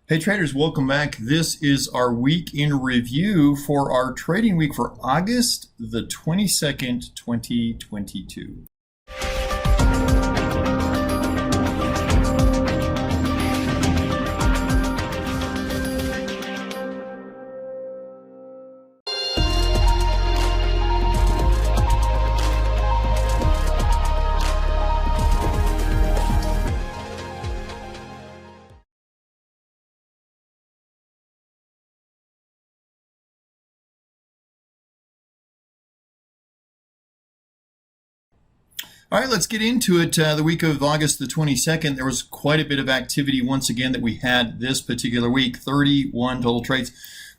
Hey traders, welcome back. This is our week in review for our trading week for August the 22nd, 2022. All right, let's get into it. The week of August the 22nd, there was quite a bit of activity once again that we had this particular week, 31 total trades.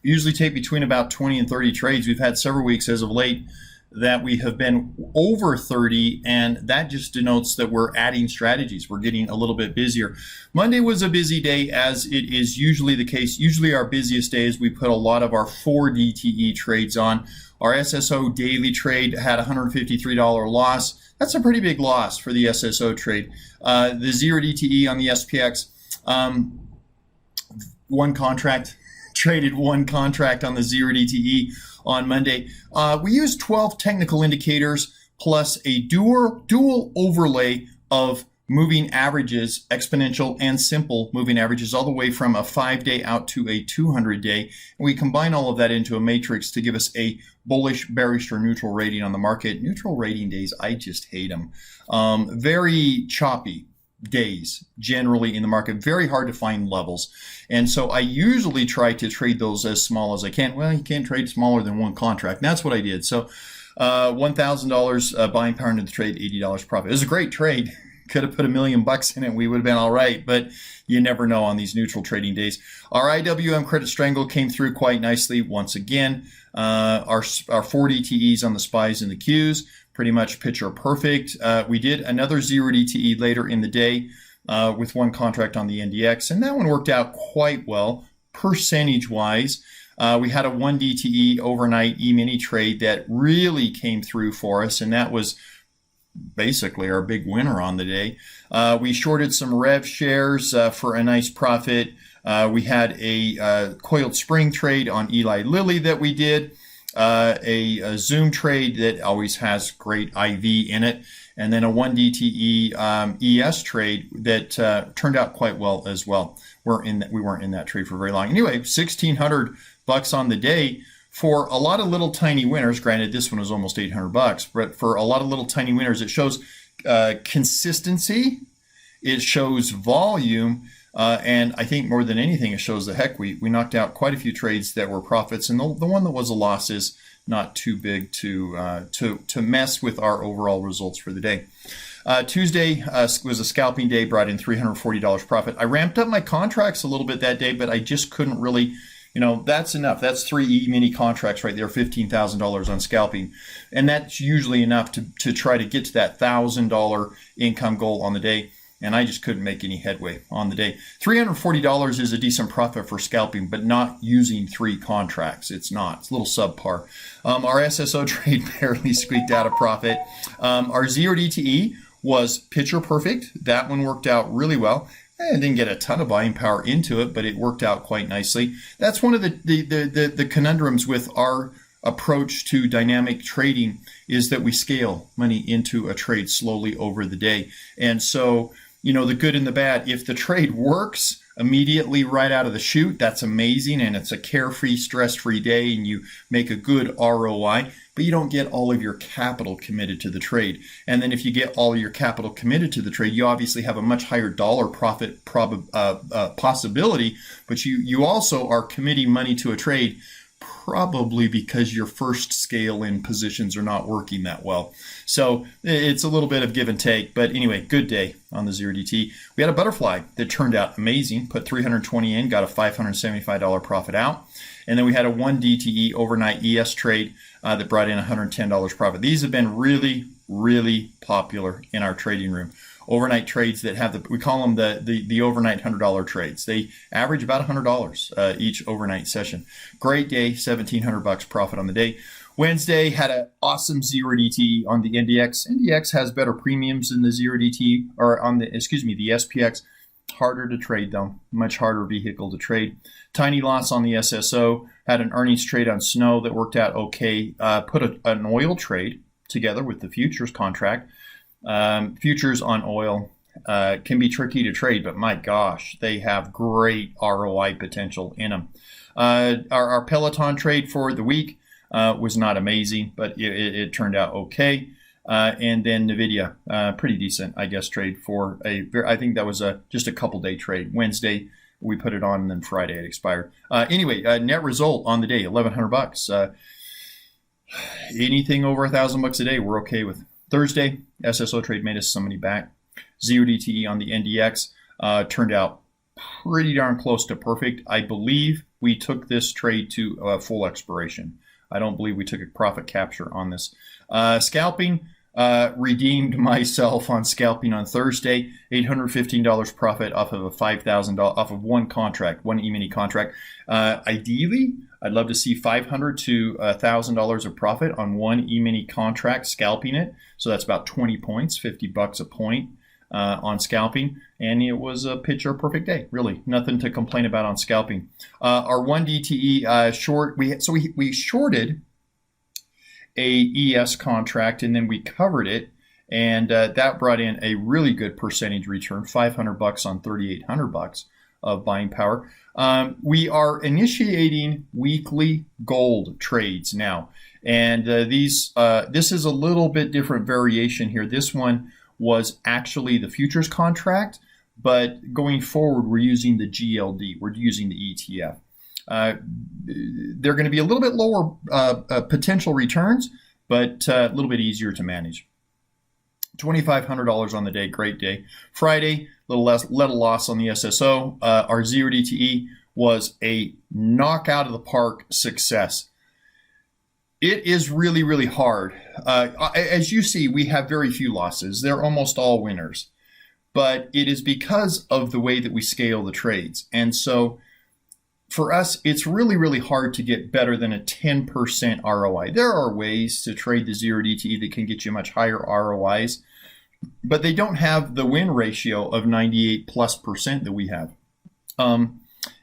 We usually take between about 20 and 30 trades. We've had several weeks as of late that we have been over 30, and that just denotes that we're adding strategies. We're getting a little bit busier. Monday was a busy day, as it is usually the case. Usually our busiest days, we put a lot of our 4 DTE trades on. Our SSO daily trade had a $153 loss. That's a pretty big loss for the SSO trade. The 0 DTE on the SPX, one contract, traded one contract on the 0 DTE on Monday. We used 12 technical indicators plus a dual overlay of moving averages, exponential and simple moving averages, all the way from a 5-day out to a 200-day. And we combine all of that into a matrix to give us a bullish, bearish, or neutral rating on the market. Neutral rating days, I just hate them. Very choppy days generally in the market, very hard to find levels. And so I usually try to trade those as small as I can. Well, you can't trade smaller than one contract. And that's what I did. So $1,000 buying power into the trade, $80 profit. It was a great trade. Could have put $1 million in it, we would have been all right, but you never know on these neutral trading days. Our IWM credit strangle came through quite nicely once again. Our 4 DTEs on the SPYs and the Qs, pretty much picture perfect. We did another 0 DTE later in the day with one contract on the NDX, and that one worked out quite well percentage-wise. We had a 1 DTE overnight E-mini trade that really came through for us, and that was basically our big winner on the day. We shorted some Rev shares for a nice profit. We had a coiled spring trade on Eli Lilly that we did, a Zoom trade that always has great IV in it, and then a 1 DTE ES trade that turned out quite well as well. We weren't in that trade for very long. Anyway, $1,600 on the day. For a lot of little tiny winners, granted this one was almost $800, but for a lot of little tiny winners, it shows consistency, it shows volume, and I think more than anything, it shows the heck we knocked out quite a few trades that were profits, and the one that was a loss is not too big to mess with our overall results for the day. Tuesday was a scalping day, brought in $340 profit. I ramped up my contracts a little bit that day, but I just couldn't really. That's enough. That's 3 E-mini contracts right there, $15,000 on scalping. And that's usually enough to try to get to that $1,000 income goal on the day. And I just couldn't make any headway on the day. $340 is a decent profit for scalping, but not using 3 contracts. It's not. It's a little subpar. Our SSO trade barely squeaked out a profit. Our 0 DTE was picture perfect. That one worked out really well. I didn't get a ton of buying power into it, but it worked out quite nicely. That's one of the conundrums with our approach to dynamic trading, is that we scale money into a trade slowly over the day. And so, the good and the bad, if the trade works immediately right out of the chute, that's amazing, and it's a carefree, stress-free day, and you make a good ROI, but you don't get all of your capital committed to the trade. And then if you get all of your capital committed to the trade, you obviously have a much higher dollar profit possibility, but you also are committing money to a trade probably because your first scale in positions are not working that well. So it's a little bit of give and take, but anyway, good day on the 0 DT. We had a butterfly that turned out amazing, put 320 in, got a $575 profit out. And then we had a 1 DTE overnight ES trade that brought in $110 profit. These have been really, really popular in our trading room. Overnight trades that have we call them the overnight $100 trades. They average about $100 each overnight session. Great day, $1,700 profit on the day. Wednesday had an awesome 0 DT on the NDX. NDX has better premiums than the 0 DT, or on the, the SPX. Harder to trade though, much harder vehicle to trade. Tiny loss on the SSO, had an earnings trade on snow that worked out okay. Put an oil trade together with the futures contract. Futures on oil can be tricky to trade, but my gosh, they have great ROI potential in them. Our Peloton trade for the week was not amazing, but it turned out okay. And then NVIDIA, pretty decent, I guess, trade for I think that was just a couple day trade. Wednesday, we put it on, and then Friday it expired. Anyway, net result on the day, $1,100. Anything over $1,000 a day, we're okay with. Thursday, SSO trade made us some money back. 0DTE on the NDX turned out pretty darn close to perfect. I believe we took this trade to full expiration. I don't believe we took a profit capture on this. Scalping, redeemed myself on scalping on Thursday. $815 profit off of a $5,000 off of one contract, one E-mini contract. Ideally, I'd love to see $500 to $1,000 of profit on one E-mini contract, scalping it. So that's about 20 points, $50 a point on scalping. And it was a picture perfect day, really. Nothing to complain about on scalping. Our 1DTE short, we shorted a ES contract, and then we covered it, and that brought in a really good percentage return, $500 on $3,800 of buying power. We are initiating weekly gold trades now, and this is a little bit different variation here. This one was actually the futures contract, but going forward, we're using the GLD. We're using the ETF. They're going to be a little bit lower potential returns, but a little bit easier to manage. $2,500 on the day, great day. Friday, little loss on the SSO. Our 0DTE was a knockout of the park success. It is really, really hard. As you see, we have very few losses. They're almost all winners. But it is because of the way that we scale the trades. And so for us, it's really, really hard to get better than a 10% ROI. There are ways to trade the 0DTE that can get you much higher ROIs, but they don't have the win ratio of 98+% that we have.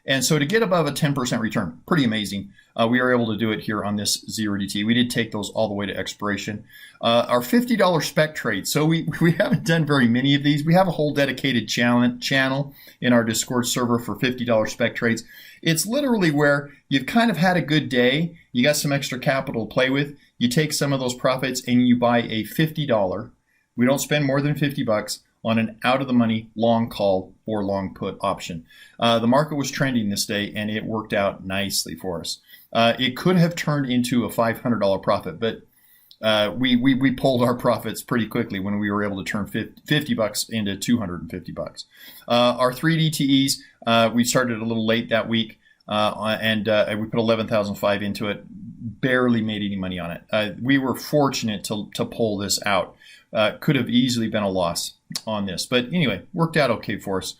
And so to get above a 10% return, pretty amazing. We are able to do it here on this 0DT. We did take those all the way to expiration. Our $50 spec trade. So we haven't done very many of these. We have a whole dedicated channel in our Discord server for $50 spec trades. It's literally where you've kind of had a good day. You got some extra capital to play with. You take some of those profits and you buy a $50. We don't spend more than $50 on an out-of-the-money long call or long put option. The market was trending this day, and it worked out nicely for us. It could have turned into a $500 profit, but we pulled our profits pretty quickly when we were able to turn $50 into $250. Our 3DTEs, we started a little late that week, and we put $11,500 into it. Barely made any money on it. We were fortunate to pull this out. Could have easily been a loss on this. But anyway, worked out okay for us.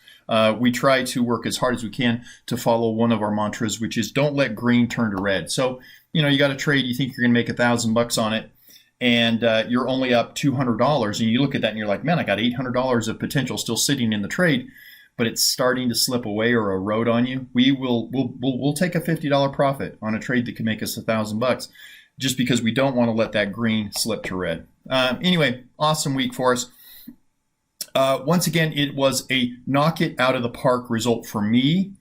We try to work as hard as we can to follow one of our mantras, which is don't let green turn to red. So, you got a trade, you think you're going to make $1,000 on it, and you're only up $200, and you look at that and you're like, man, I got $800 of potential still sitting in the trade, but it's starting to slip away or erode on you. We'll take a $50 profit on a trade that can make us $1,000 just because we don't want to let that green slip to red. Anyway, awesome week for us. Once again, it was a knock it out of the park result for me,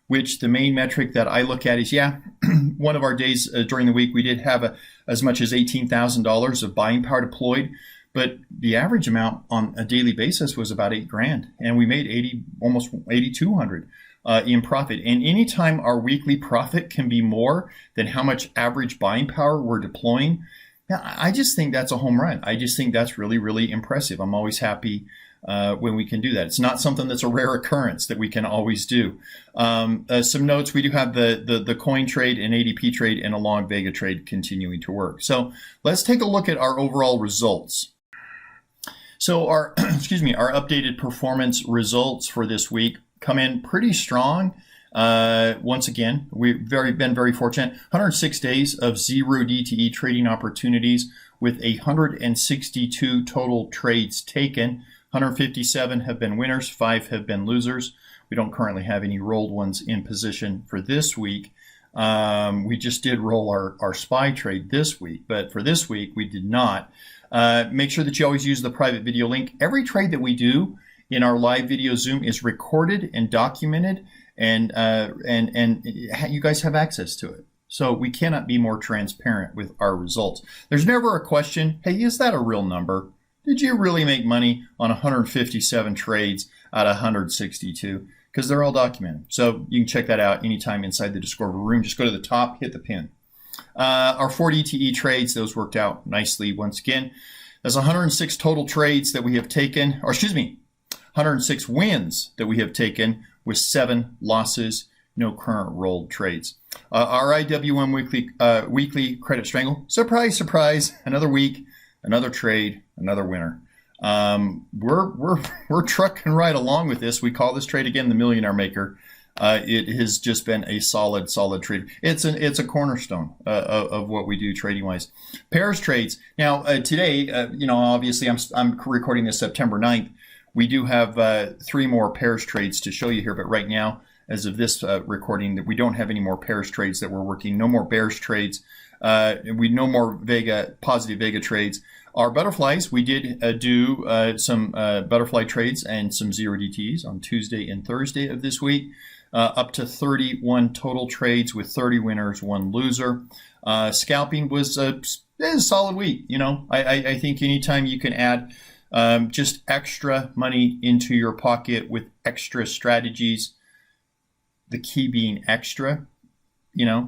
which the main metric that I look at is, one of our days during the week, we did have as much as $18,000 of buying power deployed, but the average amount on a daily basis was about $8,000, and we made almost 8,200 in profit. And anytime our weekly profit can be more than how much average buying power we're deploying, I just think that's a home run. I just think that's really, really impressive. I'm always happy when we can do that. It's not something that's a rare occurrence that we can always do. Some notes, we do have the coin trade, an ADP trade, and a long Vega trade continuing to work. So let's take a look at our overall results. So our, our updated performance results for this week come in pretty strong. Once again, we've been very fortunate. 106 days of 0DTE trading opportunities with 162 total trades taken. 157 have been winners, 5 have been losers. We don't currently have any rolled ones in position for this week. We just did roll our SPY trade this week, but for this week, we did not. Make sure that you always use the private video link. Every trade that we do in our live video Zoom is recorded and documented, and you guys have access to it. So we cannot be more transparent with our results. There's never a question, hey, is that a real number? Did you really make money on 157 trades out of 162? Because they're all documented. So you can check that out anytime inside the Discover room. Just go to the top, hit the pin. Our 40 ETE trades, those worked out nicely once again. There's 106 total trades that we have taken, or excuse me, 106 wins that we have taken with 7 losses, no current rolled trades. Our IWM weekly credit strangle, surprise, surprise, another week, another trade, another winner. We're trucking right along with this. We call this trade again the Millionaire Maker. It has just been a solid trade. It's a cornerstone of what we do trading wise. Pairs trades. Now today, obviously I'm recording this September 9th. We do have 3 more pairs trades to show you here, but right now, as of this recording, that we don't have any more pairs trades that we're working. No more bears trades. No more positive Vega trades. Our butterflies, we did do some butterfly trades and some 0DTs on Tuesday and Thursday of this week, up to 31 total trades with 30 winners, 1 loser. Scalping was a solid week. I think anytime you can add just extra money into your pocket with extra strategies, the key being extra,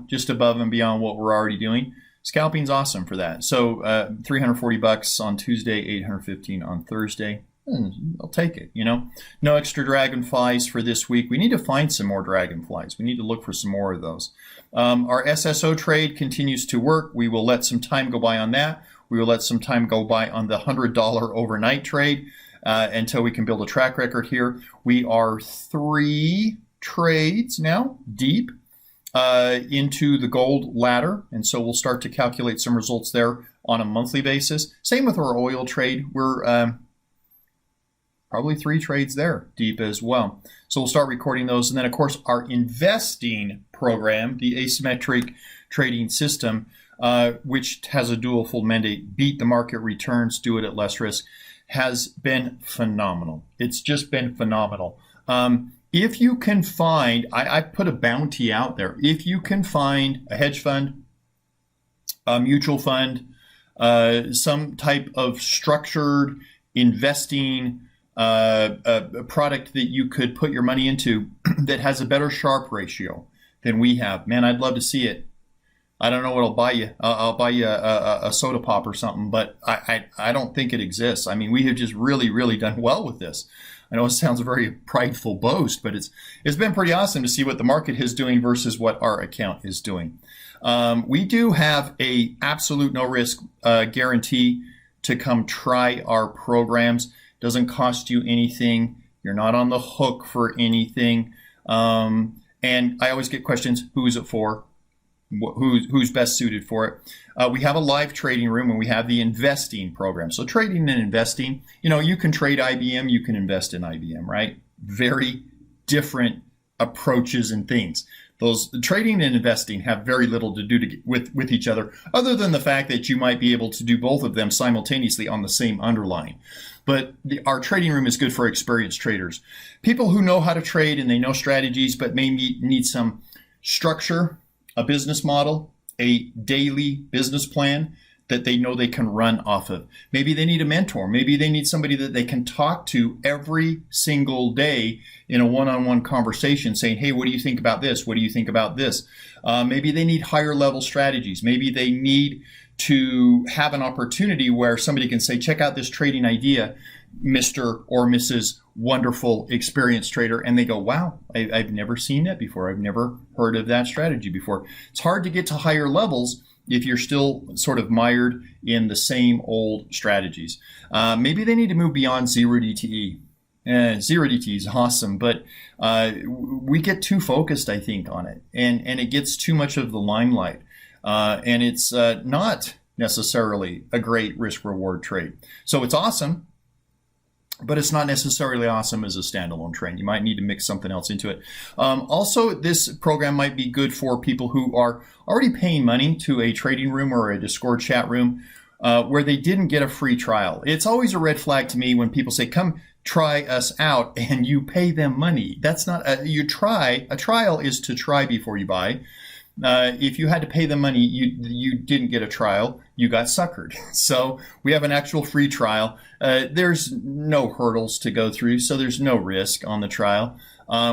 just above and beyond what we're already doing. Scalping's awesome for that. So $340 on Tuesday, $815 on Thursday. I'll take it, No extra dragonflies for this week. We need to find some more dragonflies. We need to look for some more of those. Our SSO trade continues to work. We will let some time go by on that. We will let some time go by on the $100 overnight trade until we can build a track record here. We are 3 trades now deep into the gold ladder, and so we'll start to calculate some results there on a monthly basis. Same with our oil trade. We're probably 3 trades there deep as well. So we'll start recording those. And then, of course, our investing program, the asymmetric trading system, which has a dual full mandate, beat the market returns, do it at less risk, has been phenomenal. It's just been phenomenal. If you can find, I put a bounty out there. If you can find a hedge fund, a mutual fund, some type of structured investing a product that you could put your money into that has a better Sharpe ratio than we have, man, I'd love to see it. I don't know what I'll buy you. I'll buy you a soda pop or something, but I don't think it exists. I mean, we have just really done well with this. I know it sounds a very prideful boast, but it's been pretty awesome to see what the market is doing versus what our account is doing. We do have a absolute no risk guarantee to come try our programs. Doesn't cost you anything. You're not on the hook for anything. And I always get questions: who is it for? Who's best suited for it? We have a live trading room, and we have the investing program. So trading and investing, you can trade IBM, you can invest in IBM, right? Very different approaches and things. Those trading and investing have very little to do with each other, other than the fact that you might be able to do both of them simultaneously on the same underlying. But our trading room is good for experienced traders, people who know how to trade and they know strategies, but may need some structure, a business model, a daily business plan that they know they can run off of. Maybe they need a mentor. Maybe they need somebody that they can talk to every single day in a one-on-one conversation saying, hey, what do you think about this? What do you think about this? Maybe they need higher level strategies. Maybe they need to have an opportunity where somebody can say, check out this trading idea, Mr. or Mrs. Wonderful experienced trader, and they go, wow, I've never seen that before. I've never heard of that strategy before. It's hard to get to higher levels if you're still sort of mired in the same old strategies. Maybe they need to move beyond 0DTE. 0DTE is awesome, but we get too focused, I think, on it, and it gets too much of the limelight, and it's not necessarily a great risk-reward trade. So it's awesome. but it's not necessarily awesome as a standalone trade. You might need to mix something else into it. Also, this program might be good for people who are already paying money to a trading room or a Discord chat room where they didn't get a free trial. It's always a red flag to me when people say, come try us out, and you pay them money. That's not, a trial is to try before you buy. If you had to pay them money, you didn't get a trial, you got suckered. So we have an actual free trial. There's no hurdles to go through, so there's no risk on the trial.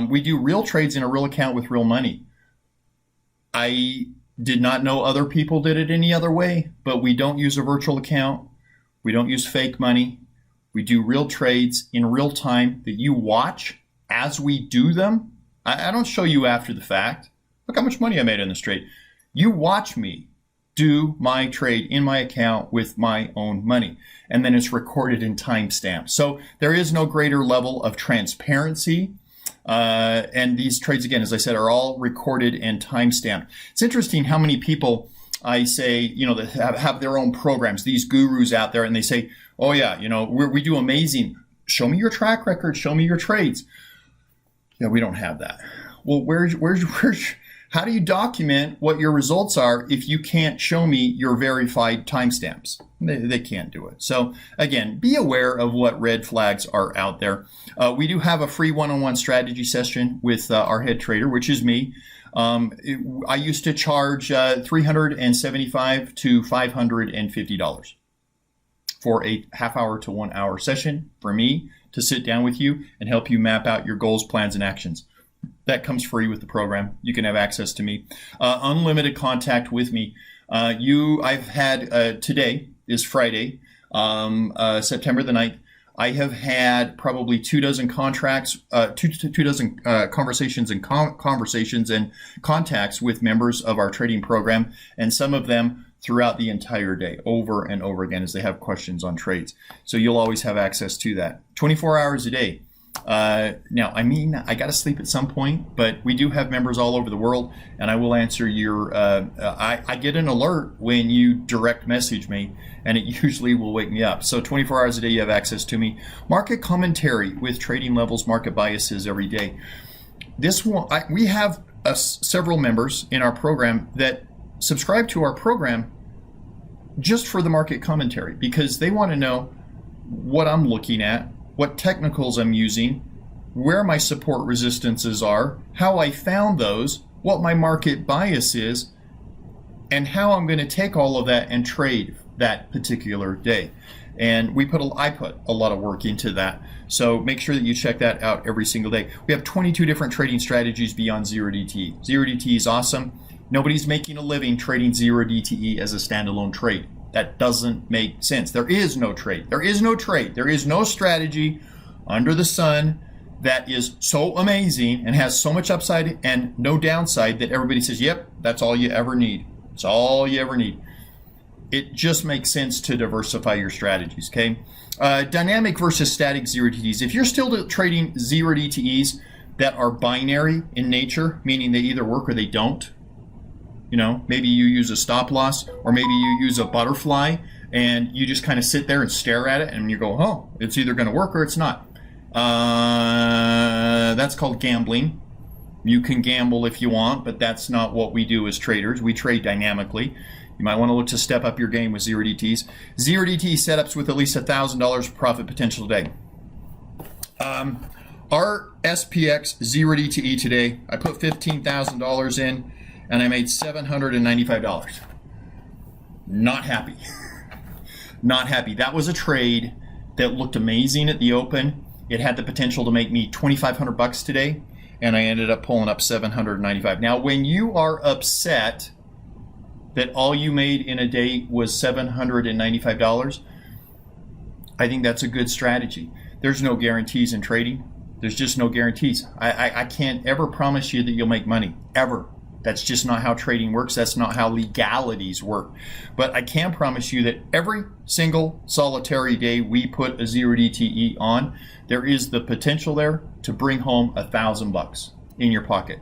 We do real trades in a real account with real money. I did not know other people did it any other way, but we don't use a virtual account. We don't use fake money. We do real trades in real time that you watch as we do them. I don't show you after the fact. Look how much money I made in this trade. You watch me do my trade in my account with my own money, and then it's recorded in timestamp. So there is no greater level of transparency. And these trades, again, as I said, are all recorded and timestamped. It's interesting how many people I say, that have their own programs, these gurus out there, and they say, oh yeah, we do amazing. Show me your track record. Show me your trades. Yeah, we don't have that. Well, how do you document what your results are if you can't show me your verified timestamps? They can't do it. So again, be aware of what red flags are out there. We do have a free one-on-one strategy session with our head trader, which is me. I used to charge $375 to $550 for a half-hour to 1 hour session for me to sit down with you and help you map out your goals, plans, and actions. That comes free with the program. You can have access to me. Unlimited contact with me. I've had, today is Friday, September the 9th. I have had probably 24 contracts, two dozen conversations and conversations and contacts with members of our trading program, and some of them throughout the entire day, over and over again, as they have questions on trades. So you'll always have access to that. 24 hours a day. Now, I got to sleep at some point, but we do have members all over the world, and I will answer your, I get an alert when you direct message me, and it usually will wake me up. So 24 hours a day, you have access to me. Market commentary with trading levels, market biases every day. This one, we have several members in our program that subscribe to our program just for the market commentary, because they want to know what I'm looking at, what technicals I'm using, where my support resistances are, how I found those, what my market bias is, and how I'm going to take all of that and trade that particular day. And I put a lot of work into that. So make sure that you check that out every single day. We have 22 different trading strategies beyond 0DTE. 0DTE is awesome. Nobody's making a living trading 0DTE as a standalone trade. That doesn't make sense. There is no trade. There is no trade. There is no strategy under the sun that is so amazing and has so much upside and no downside that everybody says, yep, that's all you ever need. It's all you ever need. It just makes sense to diversify your strategies, okay? Dynamic versus static 0DTEs. If you're still trading 0DTEs that are binary in nature, meaning they either work or they don't, maybe you use a stop loss, or maybe you use a butterfly, and you just kind of sit there and stare at it, and you go, oh, it's either going to work or it's not. That's called gambling. You can gamble if you want, but that's not what we do as traders. We trade dynamically. You might want to look to step up your game with 0DTEs. 0DTE setups with at least $1,000 profit potential today. Our SPX 0DTE today, I put $15,000 in, and I made $795. Not happy. Not happy. That was a trade that looked amazing at the open. It had the potential to make me $2,500 today, and I ended up pulling up $795. Now, when you are upset that all you made in a day was $795, I think that's a good strategy. There's no guarantees in trading. There's just no guarantees. I can't ever promise you that you'll make money, ever. That's just not how trading works. That's not how legalities work. But I can promise you that every single solitary day we put a 0DTE on, there is the potential there to bring home $1,000 in your pocket.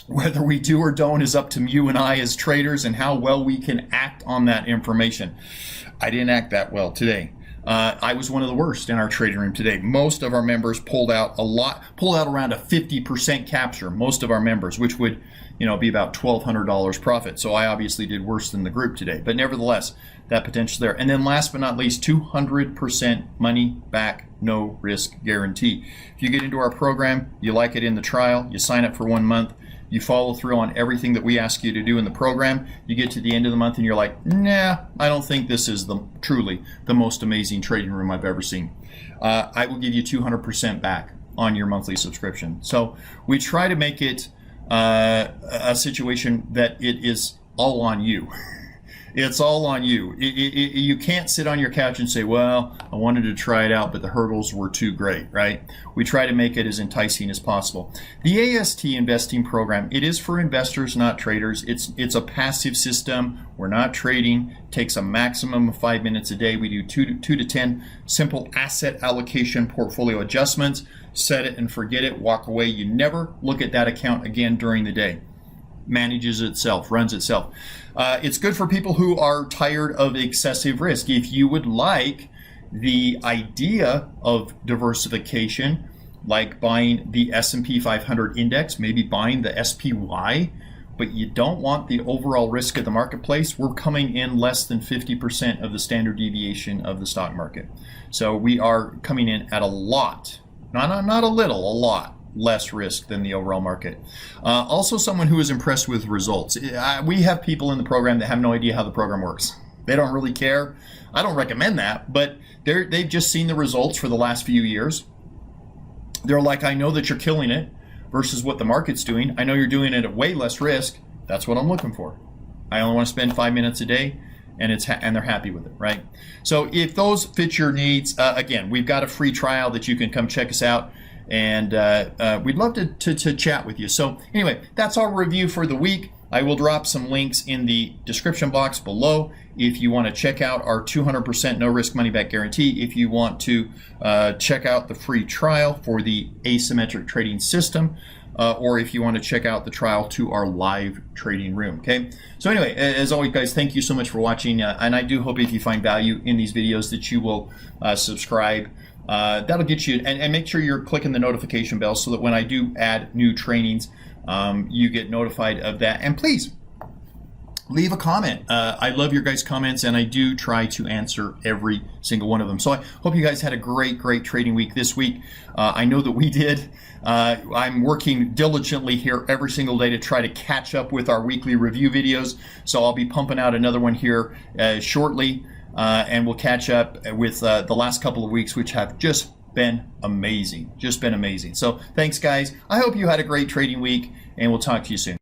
Whether we do or don't is up to you and I as traders and how well we can act on that information. I didn't act that well today. I was one of the worst in our trading room today. Most of our members pulled out around a 50% capture, most of our members, which would, be about $1,200 profit. So I obviously did worse than the group today, but nevertheless, that potential there. And then last but not least, 200% money back, no risk guarantee. If you get into our program, you like it in the trial, you sign up for 1 month, you follow through on everything that we ask you to do in the program, you get to the end of the month and you're like, nah, I don't think this is truly the most amazing trading room I've ever seen. I will give you 200% back on your monthly subscription. So we try to make it a situation that it is all on you. It's all on you. You can't sit on your couch and say, well, I wanted to try it out, but the hurdles were too great, right? We try to make it as enticing as possible. The AST investing program, it is for investors, not traders. It's a passive system. We're not trading. It takes a maximum of 5 minutes a day. We do 2 to 10 simple asset allocation portfolio adjustments. Set it and forget it. Walk away. You never look at that account again during the day. Manages itself, runs itself. It's good for people who are tired of excessive risk. If you would like the idea of diversification, like buying the S&P 500 index, maybe buying the SPY, but you don't want the overall risk of the marketplace, we're coming in less than 50% of the standard deviation of the stock market. So we are coming in at a lot, not a little, a lot less risk than the overall market. Also someone who is impressed with results. We have people in the program that have no idea how the program works. They don't really care. I don't recommend that, but they've just seen the results for the last few years. They're like, I know that you're killing it versus what the market's doing. I know you're doing it at way less risk. That's what I'm looking for. I only want to spend 5 minutes a day, and they're happy with it, right? So if those fit your needs, again, we've got a free trial that you can come check us out. And we'd love to chat with you. So anyway, that's our review for the week. I will drop some links in the description box below if you want to check out our 200% no risk money back guarantee. If you want to check out the free trial for the asymmetric trading system, or if you want to check out the trial to our live trading room. Okay. So anyway, as always, guys, thank you so much for watching. And I do hope if you find value in these videos that you will subscribe. That'll get you, and make sure you're clicking the notification bell so that when I do add new trainings, you get notified of that. And please leave a comment. I love your guys' comments, and I do try to answer every single one of them. So I hope you guys had a great trading week this week. I know that we did. I'm working diligently here every single day to try to catch up with our weekly review videos. So I'll be pumping out another one here shortly. And we'll catch up with the last couple of weeks, which have just been amazing. So thanks, guys. I hope you had a great trading week, and we'll talk to you soon.